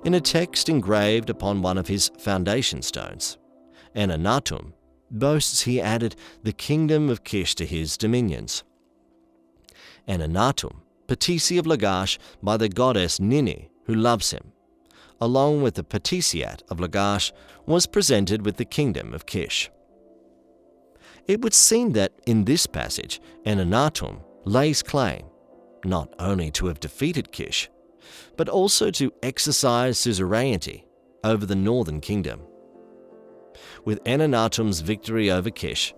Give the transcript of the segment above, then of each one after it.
In a text engraved upon one of his foundation stones, Anunnaki boasts he added the kingdom of Kish to his dominions. Anunnaki, patesi of Lagash by the goddess Nini, who loves him, along with the patesiat of Lagash, was presented with the kingdom of Kish. It would seem that in this passage, Anunnaki lays claim not only to have defeated Kish, but also to exercise suzerainty over the northern kingdom. With Anunnaki's victory over Kish,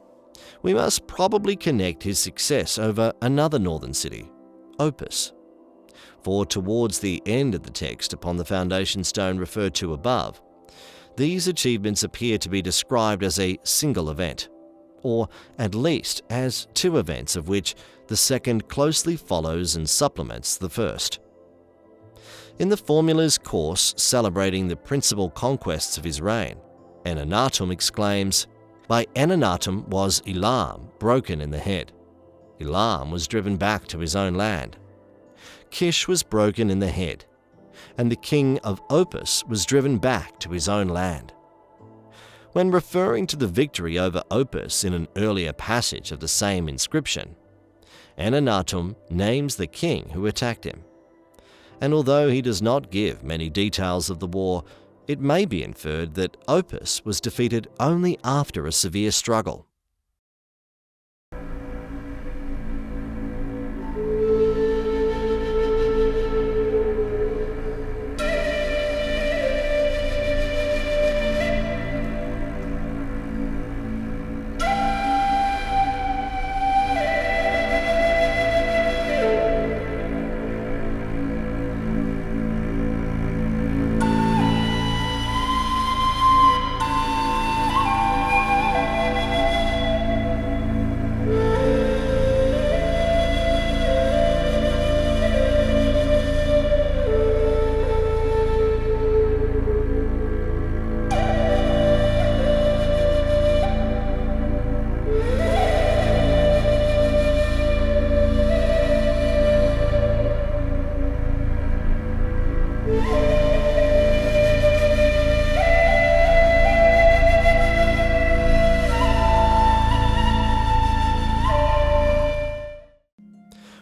we must probably connect his success over another northern city, Opus. For towards the end of the text upon the foundation stone referred to above, these achievements appear to be described as a single event, or at least as two events of which the second closely follows and supplements the first. In the formula's course celebrating the principal conquests of his reign, Anunnaki exclaims, "By Anunnaki was Elam broken in the head. Elam was driven back to his own land. Kish was broken in the head, and the king of Opus was driven back to his own land." When referring to the victory over Opus in an earlier passage of the same inscription, Anunnaki names the king who attacked him. And although he does not give many details of the war, it may be inferred that Opus was defeated only after a severe struggle.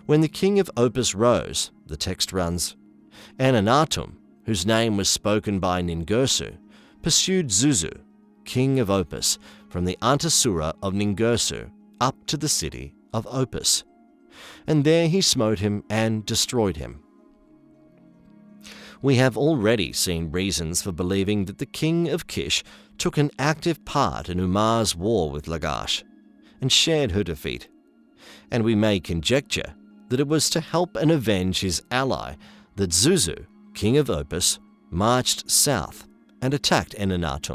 When the king of Opus rose, the text runs, Anunnaki, whose name was spoken by Ningirsu, pursued Zuzu, king of Opus, from the Antasura of Ningirsu up to the city of Opus, and there he smote him and destroyed him. We have already seen reasons for believing that the king of Kish took an active part in Umar's war with Lagash and shared her defeat, and we may conjecture that it was to help and avenge his ally that Zuzu, king of Opus, marched south and attacked Anunnaki.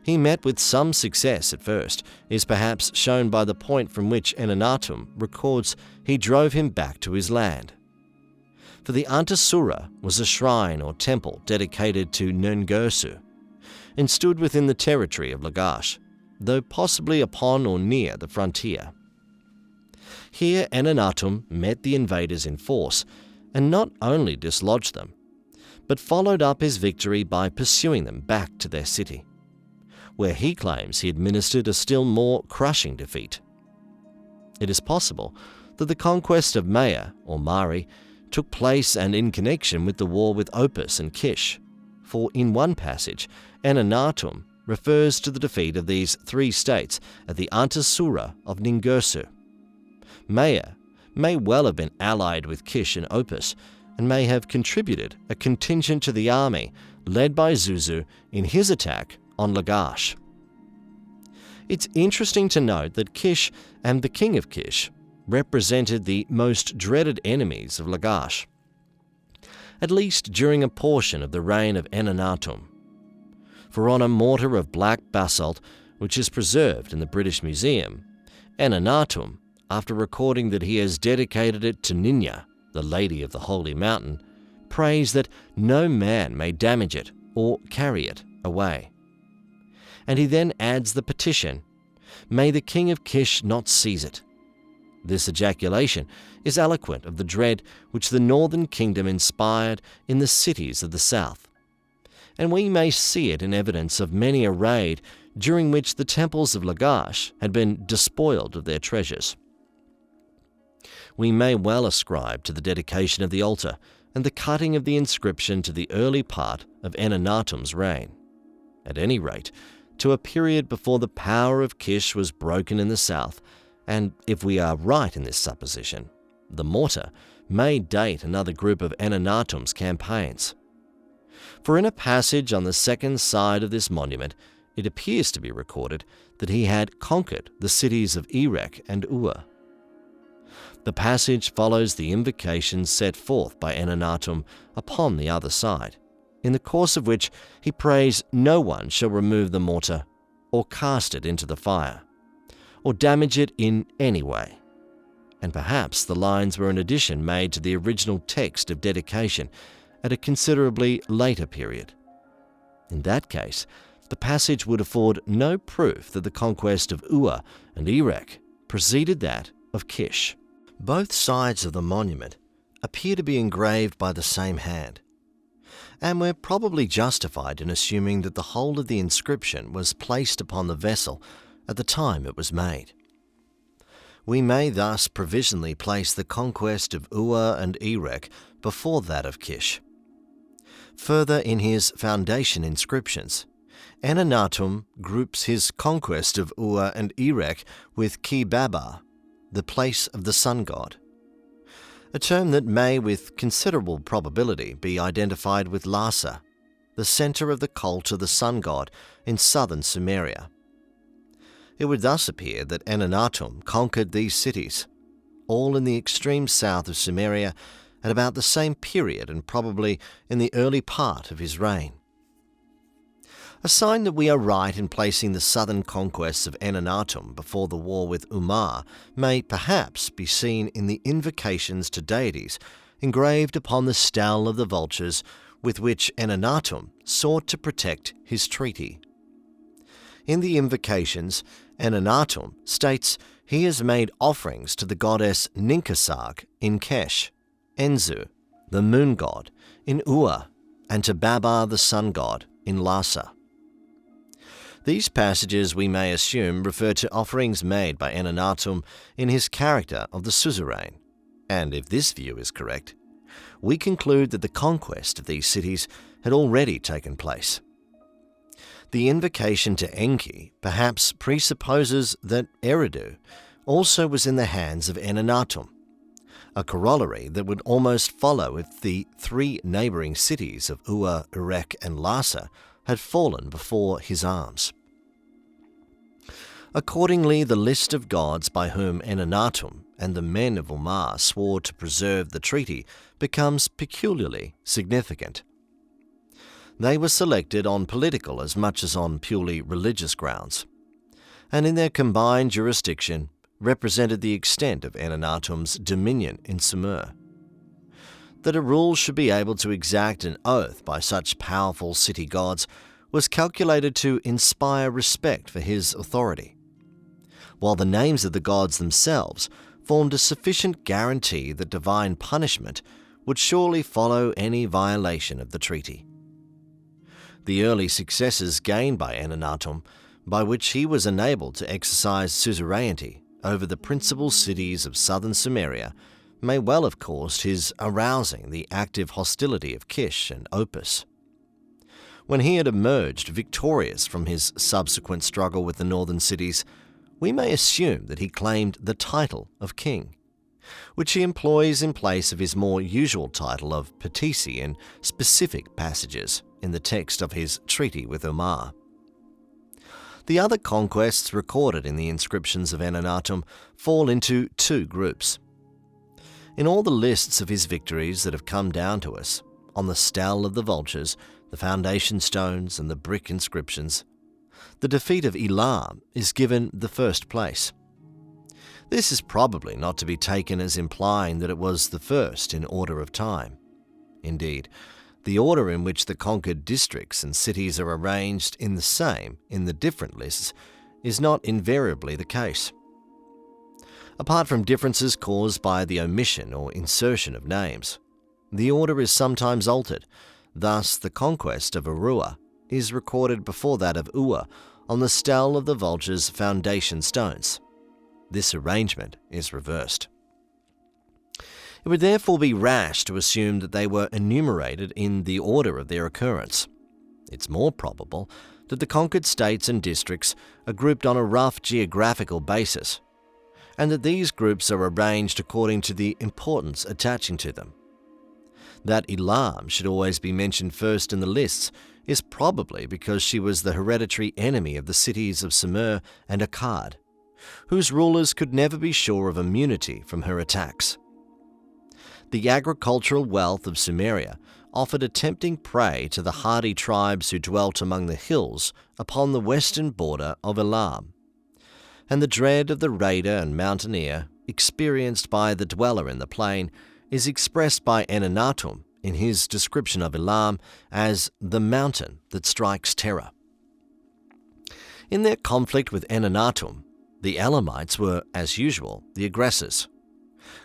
He met with some success at first, is perhaps shown by the point from which Anunnaki records he drove him back to his land. For the Antasura was a shrine or temple dedicated to Ningirsu, and stood within the territory of Lagash, though possibly upon or near the frontier. Here Anunnaki met the invaders in force, and not only dislodged them, but followed up his victory by pursuing them back to their city, where he claims he administered a still more crushing defeat. It is possible that the conquest of Maya, or Mari, took place and in connection with the war with Opus and Kish, for in one passage, Anunnaki refers to the defeat of these three states at the Antasura of Ningirsu. Maya may well have been allied with Kish and Opus, and may have contributed a contingent to the army led by Zuzu in his attack on Lagash. It's interesting to note that Kish and the king of Kish represented the most dreaded enemies of Lagash, at least during a portion of the reign of Anunnaki. For on a mortar of black basalt, which is preserved in the British Museum, Anunnaki, after recording that he has dedicated it to Ninya, the Lady of the Holy Mountain, prays that no man may damage it or carry it away. And he then adds the petition, "May the king of Kish not seize it," This ejaculation is eloquent of the dread which the northern kingdom inspired in the cities of the south, and we may see it in evidence of many a raid during which the temples of Lagash had been despoiled of their treasures. We may well ascribe to the dedication of the altar and the cutting of the inscription to the early part of Enenatum's reign, at any rate, to a period before the power of Kish was broken in the south, and if we are right in this supposition, the mortar may date another group of Enenatum's campaigns. For in a passage on the second side of this monument, it appears to be recorded that he had conquered the cities of Erech and Ur. The passage follows the invocation set forth by Enenatum upon the other side, in the course of which he prays no one shall remove the mortar, or cast it into the fire, or damage it in any way. And perhaps the lines were an addition made to the original text of dedication at a considerably later period. In that case, the passage would afford no proof that the conquest of Ur and Erech preceded that of Kish. Both sides of the monument appear to be engraved by the same hand, and we're probably justified in assuming that the whole of the inscription was placed upon the vessel at the time it was made. We may thus provisionally place the conquest of Ur and Erech before that of Kish. Further, in his foundation inscriptions, Enenatum groups his conquest of Ur and Erech with Ki-Baba, the place of the sun god, a term that may with considerable probability be identified with Lhasa, the center of the cult of the sun god in southern Sumeria. It would thus appear that Enenatum conquered these cities, all in the extreme south of Sumeria, at about the same period and probably in the early part of his reign. A sign that we are right in placing the southern conquests of Enenatum before the war with Umar may perhaps be seen in the invocations to deities engraved upon the stele of the vultures with which Enenatum sought to protect his treaty. In the invocations, Enenatum states he has made offerings to the goddess Ninkasag in Kesh, Enzu, the moon god, in Ur, and to Baba, the sun god, in Lhasa. These passages, we may assume, refer to offerings made by Enenatum in his character of the suzerain, and if this view is correct, we conclude that the conquest of these cities had already taken place. The invocation to Enki perhaps presupposes that Eridu also was in the hands of Enenatum, a corollary that would almost follow if the three neighboring cities of Ur, Erech, and Lhasa had fallen before his arms. Accordingly, the list of gods by whom Enenatum and the men of Umar swore to preserve the treaty becomes peculiarly significant. They were selected on political as much as on purely religious grounds, and in their combined jurisdiction represented the extent of Enenatum's dominion in Sumer. That a rule should be able to exact an oath by such powerful city gods was calculated to inspire respect for his authority, while the names of the gods themselves formed a sufficient guarantee that divine punishment would surely follow any violation of the treaty. The early successes gained by Enenatum, by which he was enabled to exercise suzerainty over the principal cities of southern Sumeria, may well have caused his arousing the active hostility of Kish and Opus. When he had emerged victorious from his subsequent struggle with the northern cities, we may assume that he claimed the title of king, which he employs in place of his more usual title of Patesi in specific passages in the text of his treaty with Umar. The other conquests recorded in the inscriptions of Enenatum fall into two groups. In all the lists of his victories that have come down to us, on the stele of the vultures, the foundation stones, and the brick inscriptions, the defeat of Elam is given the first place. This is probably not to be taken as implying that it was the first in order of time. Indeed, the order in which the conquered districts and cities are arranged in the different lists is not invariably the case. Apart from differences caused by the omission or insertion of names, the order is sometimes altered. Thus, the conquest of Arua is recorded before that of Ua on the stele of the vulture's foundation stones. This arrangement is reversed. It would therefore be rash to assume that they were enumerated in the order of their occurrence. It's more probable that the conquered states and districts are grouped on a rough geographical basis, and that these groups are arranged according to the importance attaching to them. That Elam should always be mentioned first in the lists is probably because she was the hereditary enemy of the cities of Sumer and Akkad, whose rulers could never be sure of immunity from her attacks. The agricultural wealth of Sumeria offered a tempting prey to the hardy tribes who dwelt among the hills upon the western border of Elam, and the dread of the raider and mountaineer experienced by the dweller in the plain is expressed by Enenatum in his description of Elam as the mountain that strikes terror. In their conflict with Enenatum, the Elamites were, as usual, the aggressors.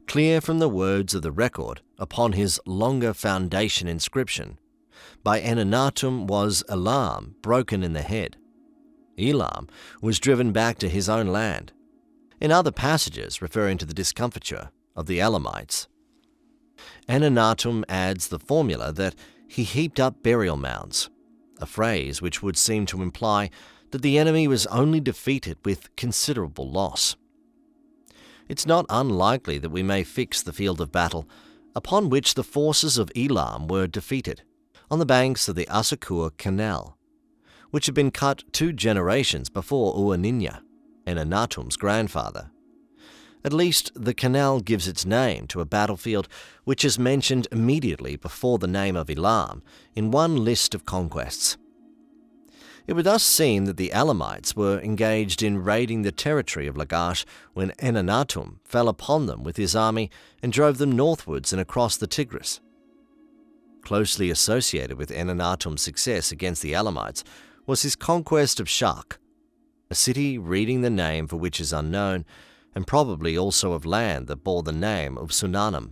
Clear from the words of the record upon his longer foundation inscription, by Enenatum was Elam broken in the head. Elam was driven back to his own land. In other passages referring to the discomfiture of the Elamites, Enenatum adds the formula that he heaped up burial mounds, a phrase which would seem to imply that the enemy was only defeated with considerable loss. It's not unlikely that we may fix the field of battle upon which the forces of Elam were defeated, on the banks of the Asakura Canal, which had been cut 2 generations before Uaninya, Enenatum's grandfather. At least the canal gives its name to a battlefield which is mentioned immediately before the name of Elam in one list of conquests. It would thus seem that the Elamites were engaged in raiding the territory of Lagash when Enenatum fell upon them with his army and drove them northwards and across the Tigris. Closely associated with Enenatum's success against the Elamites was his conquest of Shak, a city reading the name for which is unknown, and probably also of land that bore the name of Sunanam.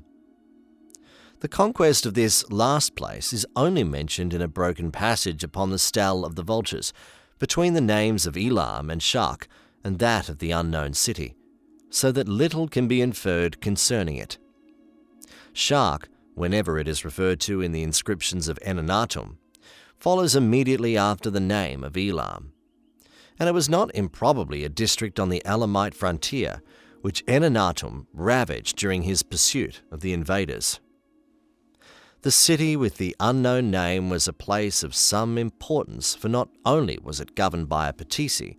The conquest of this last place is only mentioned in a broken passage upon the stele of the vultures, between the names of Elam and Shak and that of the unknown city, so that little can be inferred concerning it. Shak, whenever it is referred to in the inscriptions of Enenatum, follows immediately after the name of Elam, and it was not improbably a district on the Elamite frontier which Enenatum ravaged during his pursuit of the invaders. The city with the unknown name was a place of some importance, for not only was it governed by a patesi,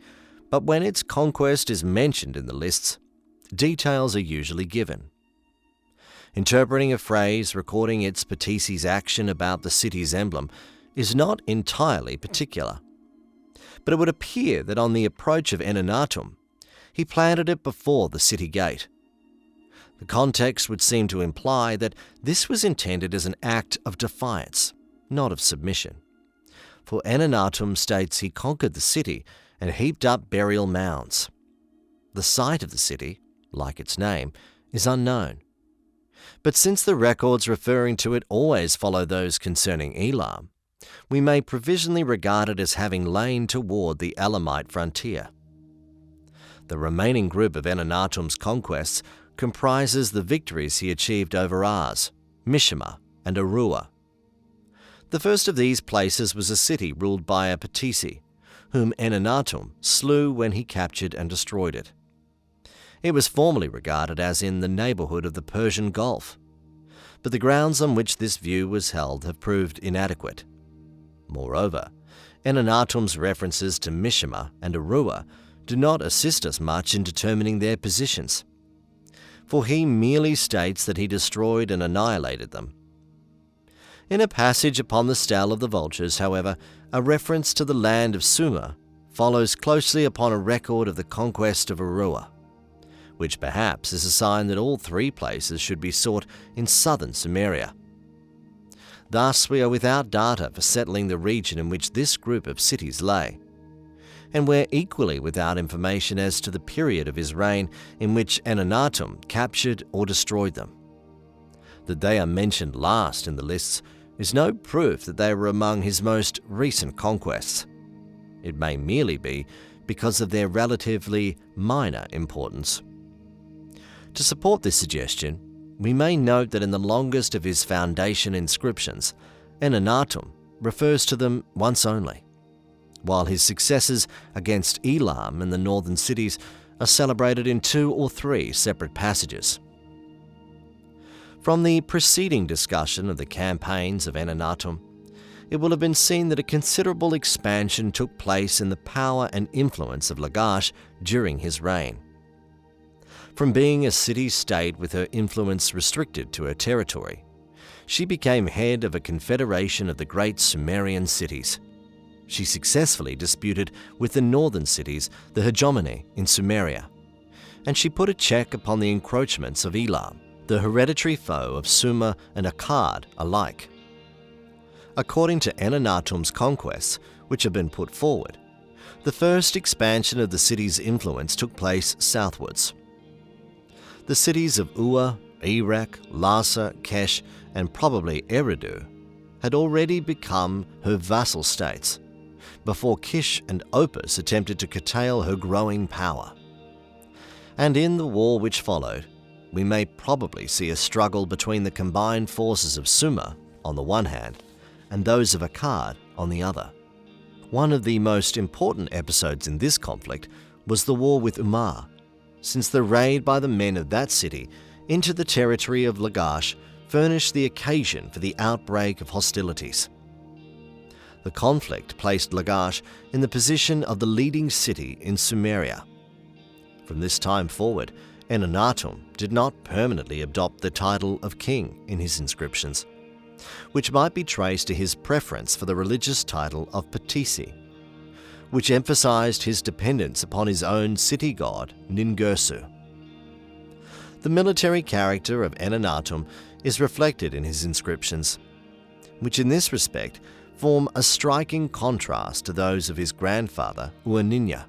but when its conquest is mentioned in the lists, details are usually given. Interpreting a phrase recording its patesi's action about the city's emblem is not entirely particular, but it would appear that on the approach of Enenatum, he planted it before the city gate. The context would seem to imply that this was intended as an act of defiance, not of submission, for Enenatum states he conquered the city and heaped up burial mounds. The site of the city, like its name, is unknown, but since the records referring to it always follow those concerning Elam, we may provisionally regard it as having lain toward the Elamite frontier. The remaining group of Enenatum's conquests comprises the victories he achieved over Az, Mishima, and Arua. The first of these places was a city ruled by a patesi, whom Enenatum slew when he captured and destroyed it. It was formerly regarded as in the neighborhood of the Persian Gulf, but the grounds on which this view was held have proved inadequate. Moreover, Enenatum's references to Mishima and Arua do not assist us much in determining their positions, for he merely states that he destroyed and annihilated them. In a passage upon the stele of the vultures, however, a reference to the land of Sumer follows closely upon a record of the conquest of Arua, which perhaps is a sign that all 3 places should be sought in southern Sumeria. Thus we are without data for settling the region in which this group of cities lay, and we're equally without information as to the period of his reign in which Anunnaki captured or destroyed them. That they are mentioned last in the lists is no proof that they were among his most recent conquests. It may merely be because of their relatively minor importance. To support this suggestion, we may note that in the longest of his foundation inscriptions, Anunnaki refers to them once only, while his successes against Elam and the northern cities are celebrated in 2 or 3 separate passages. From the preceding discussion of the campaigns of Anunnaki, it will have been seen that a considerable expansion took place in the power and influence of Lagash during his reign. From being a city-state with her influence restricted to her territory, she became head of a confederation of the great Sumerian cities. She successfully disputed with the northern cities the hegemony in Sumeria, and she put a check upon the encroachments of Elam, the hereditary foe of Sumer and Akkad alike. According to Anunnaki's conquests, which have been put forward, the first expansion of the city's influence took place southwards. The cities of Ur, Erech, Larsa, Kesh, and probably Eridu had already become her vassal states, before Kish and Opus attempted to curtail her growing power. And in the war which followed, we may probably see a struggle between the combined forces of Sumer on the one hand and those of Akkad on the other. One of the most important episodes in this conflict was the war with Umar, since the raid by the men of that city into the territory of Lagash furnished the occasion for the outbreak of hostilities. The conflict placed Lagash in the position of the leading city in Sumeria. From this time forward, Anunnaki did not permanently adopt the title of king in his inscriptions, which might be traced to his preference for the religious title of Patisi, which emphasized his dependence upon his own city god Ningirsu. The military character of Anunnaki is reflected in his inscriptions, which in this respect form a striking contrast to those of his grandfather Uaninya.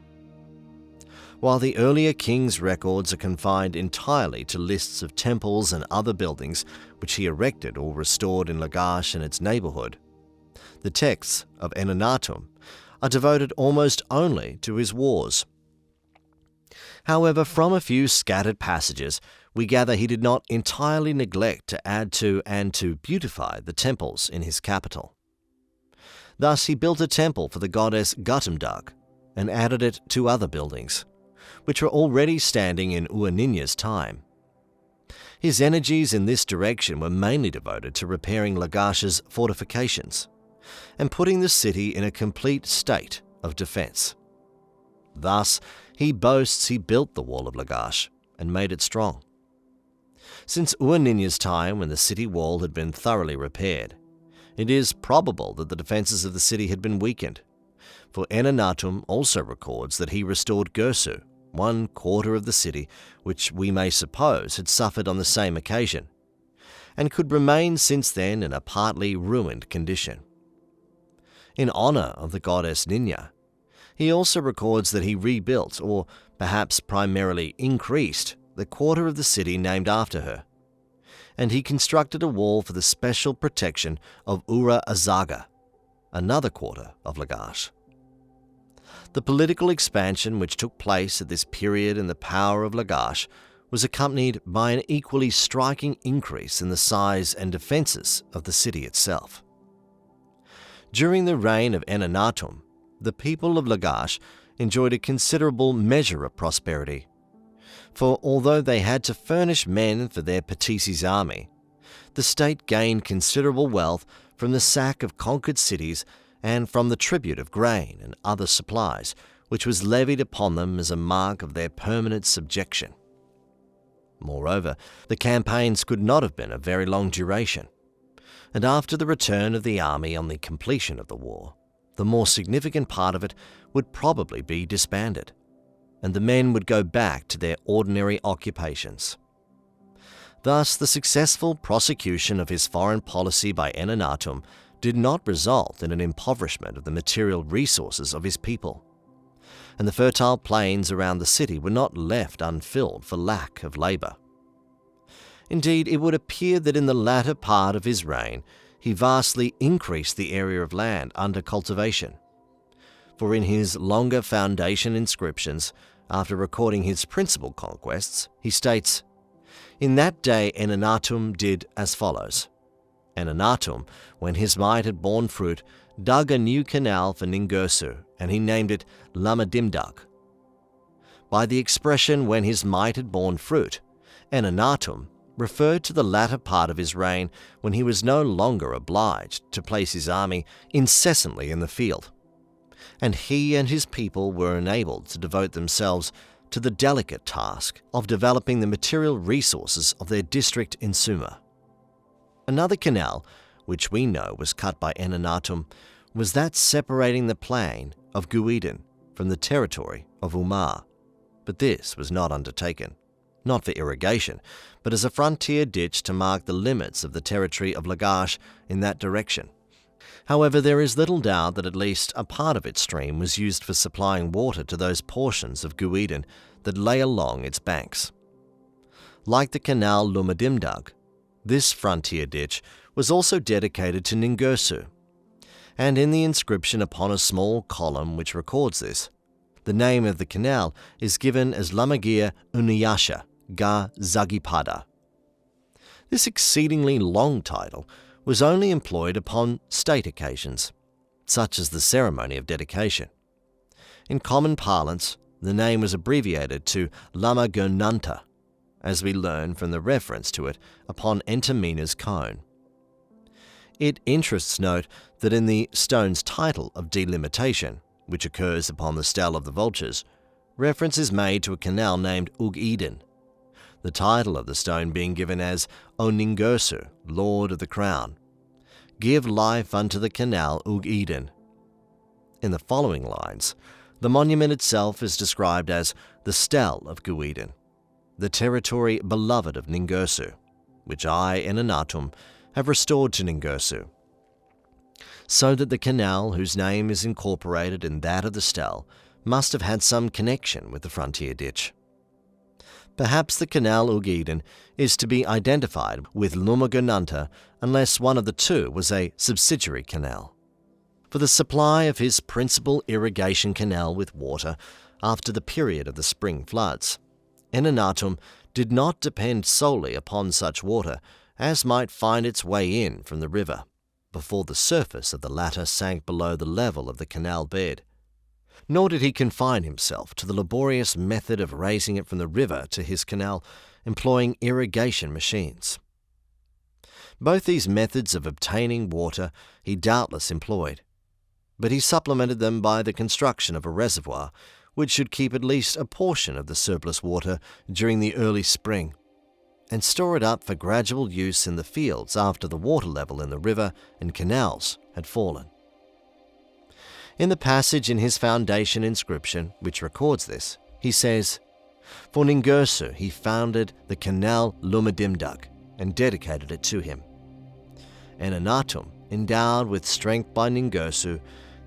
While the earlier king's records are confined entirely to lists of temples and other buildings which he erected or restored in Lagash and its neighborhood, the texts of Anunnaki are devoted almost only to his wars. However, from a few scattered passages, we gather he did not entirely neglect to add to and to beautify the temples in his capital. Thus, he built a temple for the goddess Gutumdug and added it to other buildings, which were already standing in Uaninya's time. His energies in this direction were mainly devoted to repairing Lagash's fortifications and putting the city in a complete state of defense. Thus, he boasts he built the wall of Lagash and made it strong. Since Uaninya's time, when the city wall had been thoroughly repaired, it is probable that the defenses of the city had been weakened, for Anunnaki also records that he restored Gersu, 1/4 of the city, which we may suppose had suffered on the same occasion, and could remain since then in a partly ruined condition. In honor of the goddess Ninya, he also records that he rebuilt, or perhaps primarily increased, the quarter of the city named after her, and he constructed a wall for the special protection of Ura Azaga, another quarter of Lagash. The political expansion which took place at this period in the power of Lagash was accompanied by an equally striking increase in the size and defenses of the city itself. During the reign of Anunnaki, the people of Lagash enjoyed a considerable measure of prosperity, for although they had to furnish men for their Patisi's army, the state gained considerable wealth from the sack of conquered cities and from the tribute of grain and other supplies, which was levied upon them as a mark of their permanent subjection. Moreover, the campaigns could not have been of very long duration, and after the return of the army on the completion of the war, the more significant part of it would probably be disbanded, and the men would go back to their ordinary occupations. Thus, the successful prosecution of his foreign policy by Anunnaki did not result in an impoverishment of the material resources of his people, and the fertile plains around the city were not left unfilled for lack of labour. Indeed, it would appear that in the latter part of his reign, he vastly increased the area of land under cultivation. For in his longer foundation inscriptions, after recording his principal conquests, he states, "In that day Enenatum did as follows. Enenatum, when his might had borne fruit, dug a new canal for Ningirsu, and he named it Lamadimdug." By the expression "when his might had borne fruit," Enenatum referred to the latter part of his reign when he was no longer obliged to place his army incessantly in the field, and he and his people were enabled to devote themselves to the delicate task of developing the material resources of their district in Sumer. Another canal, which we know was cut by Enenatum, was that separating the plain of Guiden from the territory of Umar, but this was not undertaken, not for irrigation, but as a frontier ditch to mark the limits of the territory of Lagash in that direction. However, there is little doubt that at least a part of its stream was used for supplying water to those portions of Guiden that lay along its banks. Like the canal Lumadimdug, this frontier ditch was also dedicated to Ningirsu, and in the inscription upon a small column which records this, the name of the canal is given as Lamagia Uniyasha Ga Zagipada. This exceedingly long title was only employed upon state occasions, such as the ceremony of dedication. In common parlance, the name was abbreviated to Lama Gurnanta, as we learn from the reference to it upon Entamina's cone. It interests note that in the stone's title of delimitation, which occurs upon the stele of the vultures, reference is made to a canal named Ugiden, the title of the stone being given as O Ningirsu, Lord of the Crown. Give life unto the canal Ugiden. In the following lines, the monument itself is described as the stele of Guiden, the territory beloved of Ningirsu, which I, Enenatum, have restored to Ningirsu, so that the canal whose name is incorporated in that of the stele must have had some connection with the frontier ditch. Perhaps the canal Ugiden is to be identified with Lumagurnanta unless one of the two was a subsidiary canal. For the supply of his principal irrigation canal with water after the period of the spring floods, Enenatum did not depend solely upon such water as might find its way in from the river, before the surface of the latter sank below the level of the canal bed. Nor did he confine himself to the laborious method of raising it from the river to his canal, employing irrigation machines. Both these methods of obtaining water he doubtless employed, but he supplemented them by the construction of a reservoir which should keep at least a portion of the surplus water during the early spring, and store it up for gradual use in the fields after the water level in the river and canals had fallen. In the passage in his foundation inscription which records this, he says, "For Ningirsu he founded the canal Lumadimdug and dedicated it to him. Enenatum, endowed with strength by Ningirsu,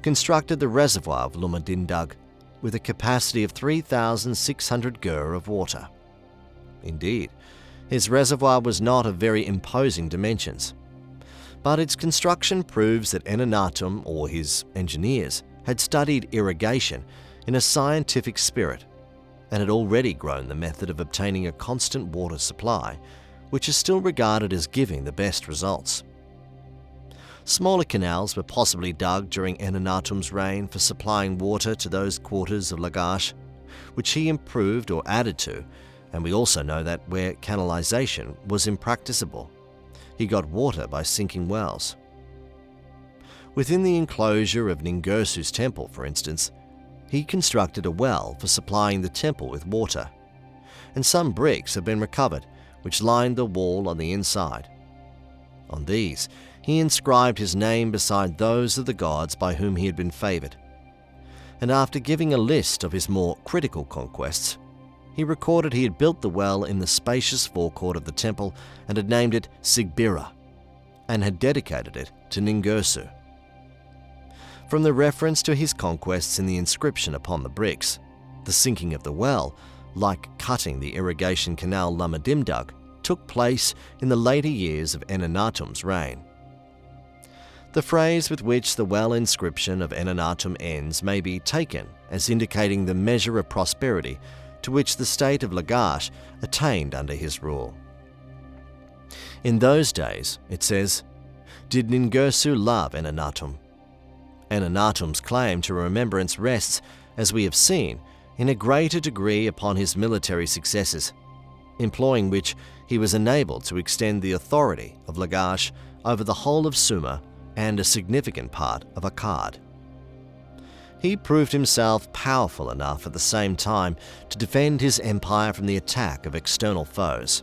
constructed the reservoir of Lumadimdug with a capacity of 3,600 gur of water." Indeed, his reservoir was not of very imposing dimensions, but its construction proves that Enenatum or his engineers had studied irrigation in a scientific spirit and had already grown the method of obtaining a constant water supply, which is still regarded as giving the best results. Smaller canals were possibly dug during Enenatum's reign for supplying water to those quarters of Lagash, which he improved or added to, and we also know that where canalization was impracticable, he got water by sinking wells. Within the enclosure of Ningirsu's temple, for instance, he constructed a well for supplying the temple with water, and some bricks have been recovered which lined the wall on the inside. On these, he inscribed his name beside those of the gods by whom he had been favored, and after giving a list of his more critical conquests, he recorded he had built the well in the spacious forecourt of the temple and had named it Sigbira, and had dedicated it to Ningirsu. From the reference to his conquests in the inscription upon the bricks, the sinking of the well, like cutting the irrigation canal Lamadimdug, took place in the later years of Enanatum's reign. The phrase with which the well inscription of Enanatum ends may be taken as indicating the measure of prosperity to which the state of Lagash attained under his rule. In those days, it says, did Ningirsu love Enanatum? Enanatum's claim to remembrance rests, as we have seen, in a greater degree upon his military successes, employing which he was enabled to extend the authority of Lagash over the whole of Sumer and a significant part of Akkad. He proved himself powerful enough at the same time to defend his empire from the attack of external foes,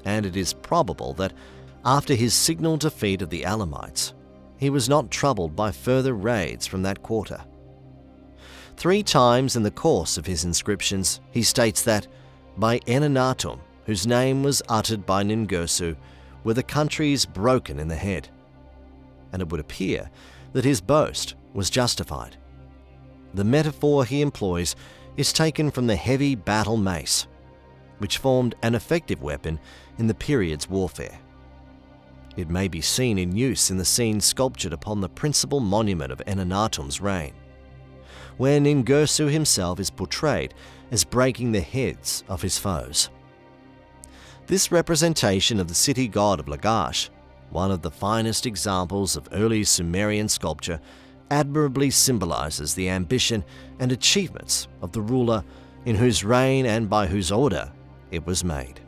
and it is probable that after his signal defeat of the Alamites, he was not troubled by further raids from that quarter. 3 times in the course of his inscriptions, he states that, by Enanatum, whose name was uttered by Ningirsu, were the countries broken in the head. And it would appear that his boast was justified. The metaphor he employs is taken from the heavy battle mace, which formed an effective weapon in the period's warfare. It may be seen in use in the scene sculptured upon the principal monument of Enanatum's reign, where Ningirsu himself is portrayed as breaking the heads of his foes. This representation of the city god of Lagash, one of the finest examples of early Sumerian sculpture, admirably symbolizes the ambition and achievements of the ruler in whose reign and by whose order it was made.